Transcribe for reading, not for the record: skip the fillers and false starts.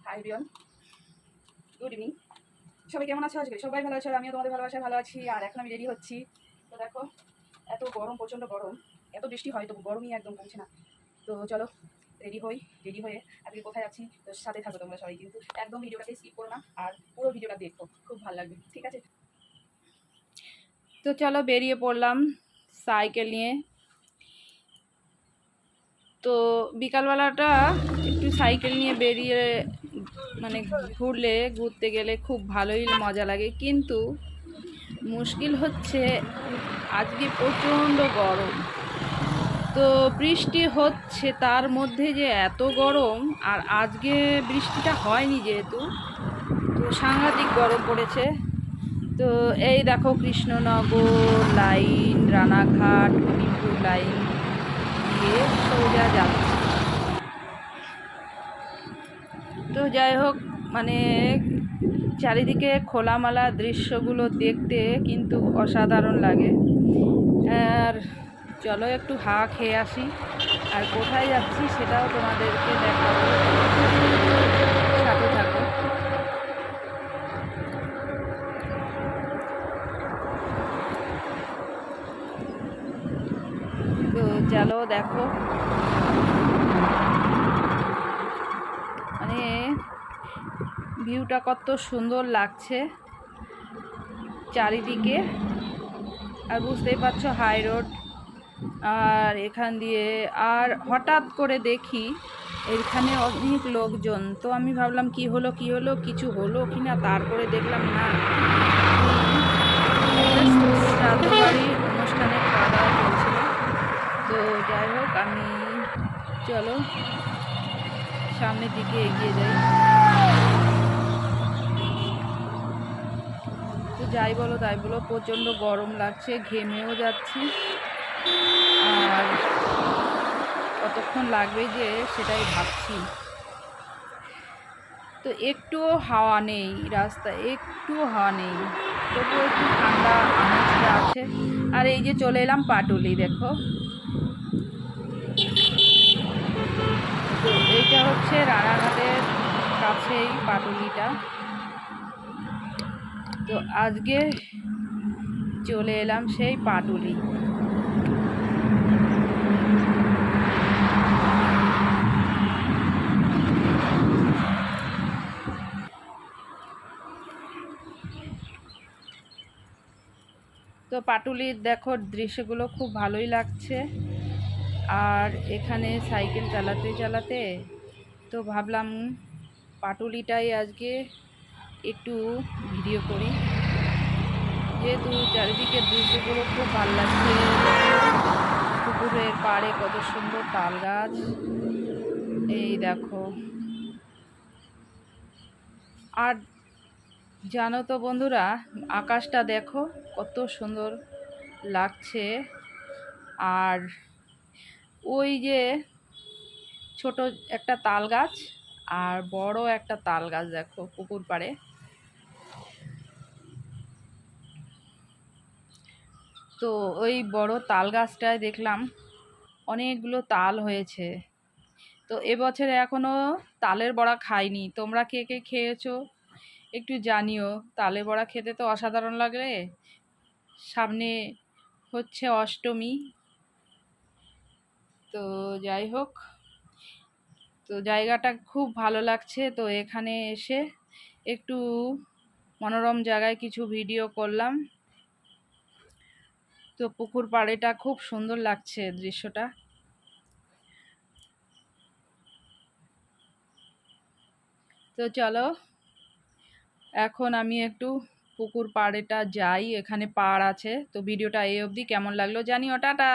Hi everyone, good evening. সবাই কেমন আছো? আজকে সবাই ভালো আছো, আমিও তোমাদের ভালোবাসায় ভালো আছি। আর এখন আমি রেডি হচ্ছি। তো দেখো, এত গরম, প্রচণ্ড গরম, এত বৃষ্টি হয় তবু গরমই একদম কমছে না। তো চলো রেডি হই। রেডি হয়ে আজকে কোথায় যাচ্ছি তো সাথে থাকো তোমরা সবাই, কিন্তু একদম ভিডিওটাকে স্কিপ করো না, আর পুরো ভিডিওটা দেখো, খুব ভালো লাগবে, ঠিক আছে? তো চলো বেরিয়ে পড়লাম সাইকেল নিয়ে। তো বিকালবেলাটা একটু সাইকেল নিয়ে বেরিয়ে মানে ঘুরতে গেলে খুব ভালোই মজা লাগে, কিন্তু মুশকিল হচ্ছে আজকে প্রচণ্ড গরম। তো বৃষ্টি হচ্ছে তার মধ্যে যে এত গরম, আর আজকে বৃষ্টিটা হয়নি যেহেতু, তো সাংঘাতিক গরম পড়েছে। তো এই দেখো কৃষ্ণনগর লাইন, রানাঘাট, হবিপুর লাইন দিয়ে সোজা যাচ্ছে। তো যাই হোক, মানে চারিদিকে খোলামেলা দৃশ্যগুলো দেখতে কিন্তু অসাধারণ লাগে। আর চলো একটু হাওয়া খেয়ে আসি, আর কোথায় যাচ্ছি সেটাও তোমাদেরকে দেখাবো, সাথে থাকো। তো চলো দেখো, মানে ভিউটা কত সুন্দর লাগছে চারিদিকে। আর বুঝতেই পারছো হাই রোড, আর এখান দিয়ে আর হঠাৎ করে দেখি এখানে অনেক লোকজন। তো আমি ভাবলাম কি হলো কিছু হলো কি না, তারপরে দেখলাম না, শ্রাদ্ধবাড়ির অনুষ্ঠানে খাওয়া দাওয়া চলছিল। তো যাই হোক, আমি চলো সামনের দিকে এগিয়ে যাই। তো যাই বলো তাই বলো, প্রচণ্ড গরম লাগছে, ঘেমেও যাচ্ছি, আর কতক্ষণ লাগবে যে সেটাই ভাবছি। তো একটুও হাওয়া নেই রাস্তায়, একটুও হাওয়া নেই, তবুও একটু ঠান্ডা আমেজটা আছে। আর এই যে চলে এলাম পাটুলি, দেখো এইটা হচ্ছে রানাঘাটের কাছেই পাটুলিটা। তো আজকে চলে এলাম সেই পাটুলি। তো পাটুলির দেখো দৃশ্যগুলো খুব ভালোই লাগছে। আর এখানে সাইকেল চালাতে চালাতে তো ভাবলাম পাটুলিটাই আজকে একটু ভিডিও করি, যেহেতু চারিদিকে দৃশ্যগুলো খুব ভালো লাগছে। পুকুরের পাড়ে কত সুন্দর তাল গাছ, এই দেখো। আর জানো তো বন্ধুরা, আকাশটা দেখো কত সুন্দর লাগছে। আর ওই যে ছোট একটা তাল গাছ আর বড় একটা তাল গাছ দেখো পুকুর পাড়ে। তো ওই বড় তাল গাছটায় দেখলাম অনেকগুলো তাল হয়েছে। তো এবছরে এখনো তালের বড়া খাইনি, তোমরা কে কে খেয়েছো একটু জানিও। তালের বড়া খেতে তো অসাধারণ লাগে। সামনে হচ্ছে অষ্টমী। তো যাই হোক, তো জায়গাটা খুব ভালো লাগছে। তো এখানে এসে একটু মনোরম জায়গায় কিছু ভিডিও করলাম। তো পুকুর পাড়েটা খুব সুন্দর লাগছে দৃশ্যটা। তো চলো এখন আমি একটু পুকুর পাড়েটা যাই, এখানে পাড় আছে। তো ভিডিওটা এই অবধি, কেমন লাগলো জানিও, টাটা।